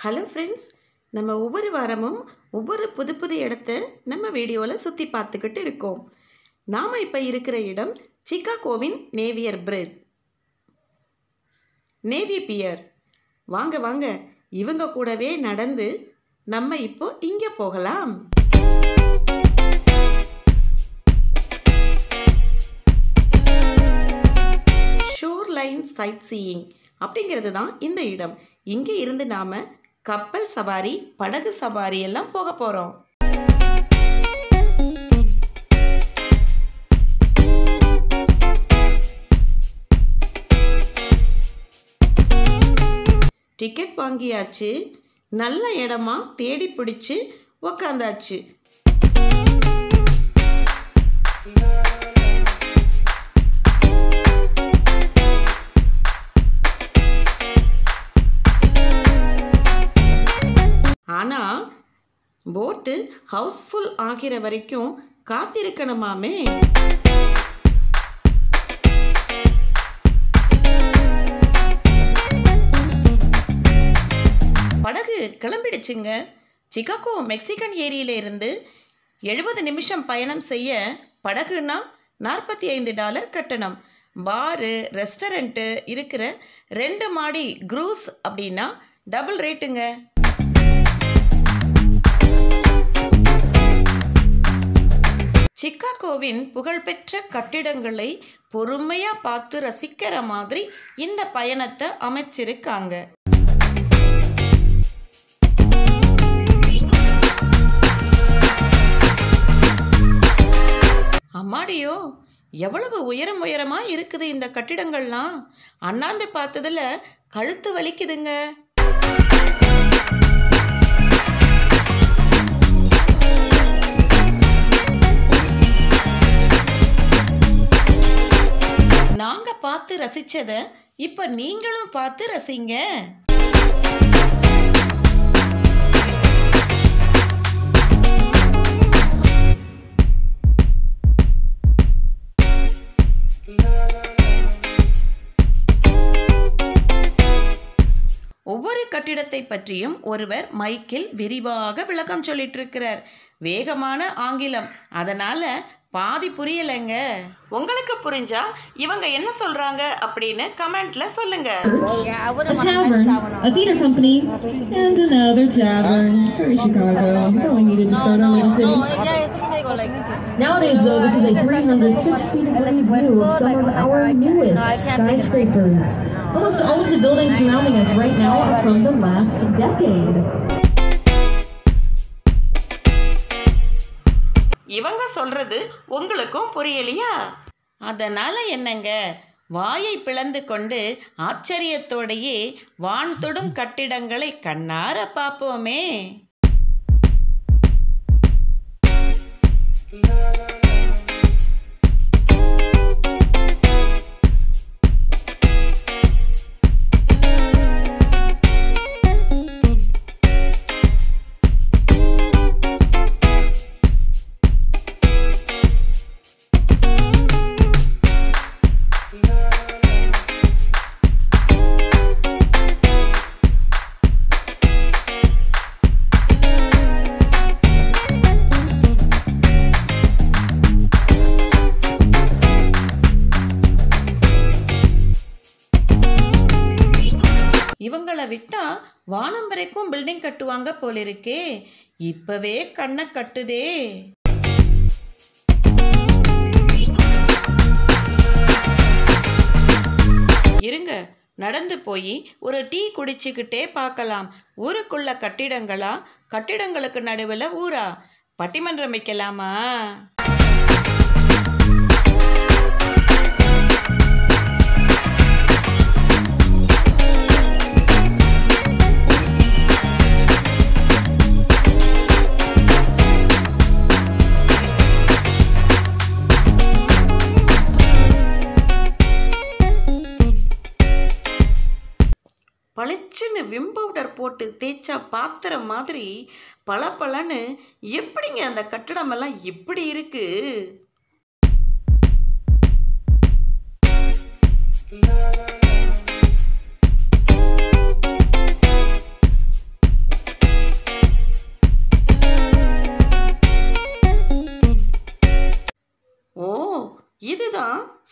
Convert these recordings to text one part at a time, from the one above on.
Hello friends, நம்ம ஒவ்வொரு வாரமும் ஒவ்வொரு புது புது இடத்த நம்ம வீடியோவில் சுற்றி பார்த்துக்கிட்டு இருக்கோம். நாம் இப்போ இருக்கிற இடம் சிகாகோவின் நேவியர் பிரிட்ஜ், நேவி பியர். வாங்க வாங்க, இவங்க கூடவே நடந்து நம்ம இப்போ இங்கே போகலாம். ஷோர் லைன் சைட் சீயிங் அப்படிங்கிறது தான் இந்த இடம். இங்கே இருந்து நாம் கப்பல் சவாரி, படகு சவாரி எல்லாம் போக போகிறோம். டிக்கெட் வாங்கியாச்சு, நல்ல இடமா தேடி பிடிச்சு உக்காந்தாச்சு. ஆனால் போட்டு ஹவுஸ்ஃபுல் ஆகிற வரைக்கும் காத்திருக்கணுமாமே. படகு கிளம்பிடுச்சுங்க. சிகாகோ மெக்சிகன் ஏரியில இருந்து 70 நிமிஷம் பயணம் செய்ய படகுனா $45 கட்டணம். பாரு, ரெஸ்டாரண்ட்டு இருக்கிற 2 மாடி க்ரூஸ் அப்படின்னா டபுள் ரேட்டுங்க. சிகாகோவின் புகழ்பெற்ற கட்டிடங்களை பொறுமையா பார்த்து ரசிக்கிற மாதிரி இந்த பயணத்தை அமைச்சிருக்காங்க. அம்மாடியோ, எவ்வளவு உயரமா இருக்குது இந்த கட்டிடங்கள்லாம். அண்ணாந்து பார்த்ததுல கழுத்து வலிக்குதுங்க. நாங்க பார்த்து ரசிச்சத இப்ப நீங்களும் பார்த்து ரசிங்க. ஒவ்வொரு கட்டிடத்தை பற்றியும் ஒருவர் மைக்கில் விரிவாக விளக்கம் சொல்லிட்டு இருக்கிறார். வேகமான ஆங்கிலம், அதனால பாதி புரியலைங்க. உங்களுக்கு புரிஞ்சா இவங்க என்ன சொல்றாங்க அப்படின்னு கமெண்ட்ல சொல்லுங்க. A tavern, a theater company, and another tavern. Very Chicago. That's all we needed to start our little city. Nowadays, though, this is a 360-degree view of some of our newest skyscrapers. Almost all of the buildings surrounding us right now are from the last decade. இவங்க சொல்றது உங்களுக்கும் புரியலையா? அதனால என்னங்க, வாயை பிளந்து கொண்டு ஆச்சரியத்தோடையே வான் தொடும் கட்டிடங்களை கண்ணார பார்ப்போமே. இவங்களை விட்டா வானம் வரைக்கும் பில்டிங் கட்டுவாங்க போலிருக்கே. இப்பவே கண்ணை கட்டுதே. இருங்க, நடந்து போய் ஒரு டீ குடிச்சுக்கிட்டே பார்க்கலாம். ஊருக்குள்ள கட்டிடங்களா, கட்டிடங்களுக்கு நடுவில் ஊரா? பட்டிமன்றம் வைக்கலாமா? பளிச்சுன்னு விம் பவுடர் போட்டு தேய்ச்சா பாத்திரம் மாதிரி பளபளன்னு எப்படிங்க அந்த கட்டிடமெல்லாம் இப்படி இருக்கு?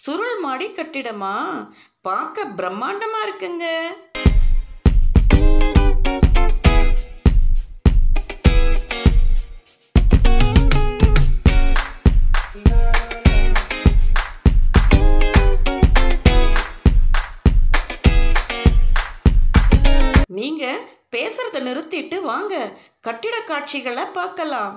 சுருள் மாடி கட்டிடமா? பார்க்க பிரம்மாண்டமா இருக்குங்க. நீங்க பேசுறத நிறுத்திட்டு வாங்க, கட்டிட காட்சிகளை பார்க்கலாம்.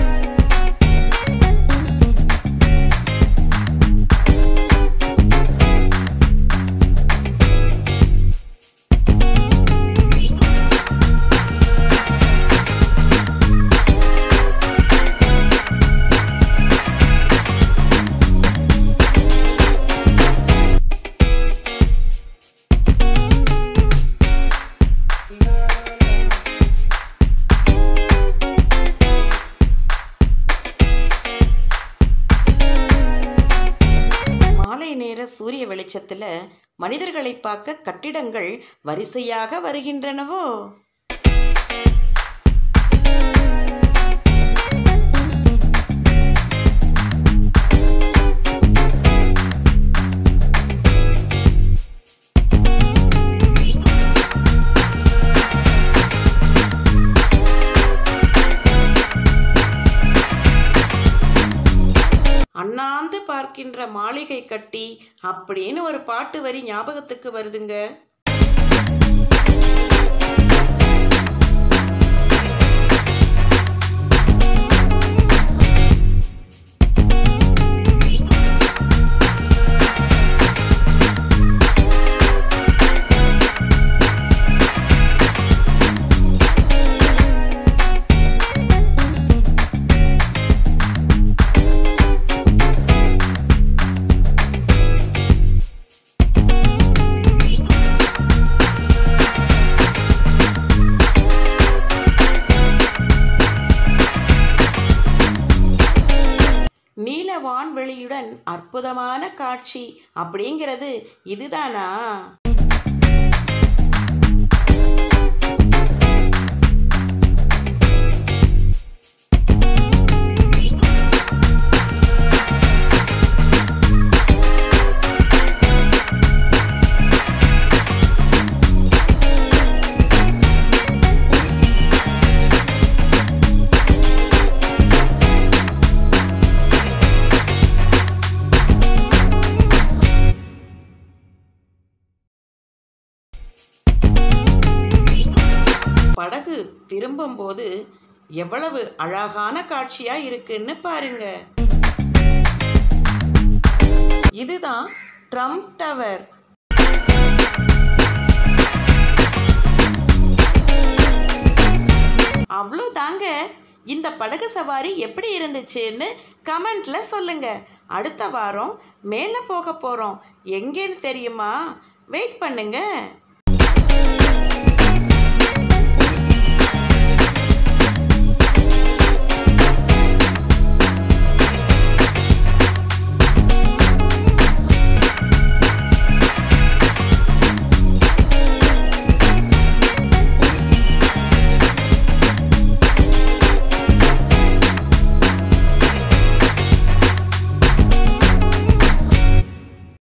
நேர சூரிய வெளிச்சத்துல மனிதர்களை பார்க்க கட்டிடங்கள் வரிசையாக வருகின்றனவோ? அண்ணாந்து பார்க்கின்ற மாளிகை கட்டி அப்படின்னு ஒரு பாட்டு வரி ஞாபகத்துக்கு வருதுங்க. நீல வான்வெளியுடன் அற்புதமான காட்சி அப்படிங்கிறது இதுதானா? படகு திரும்பும்போது எவ்வளவு அழகான காட்சியா இருக்குன்னு பாருங்க. இதுதான் ட்ரம்ப் டவர். அவ்வளோதாங்க. இந்த படகு சவாரி எப்படி இருந்துச்சுன்னு கமெண்ட்ல சொல்லுங்க. அடுத்த வாரம் மேலே போக போறோம். எங்கேன்னு தெரியுமா? வெயிட் பண்ணுங்க.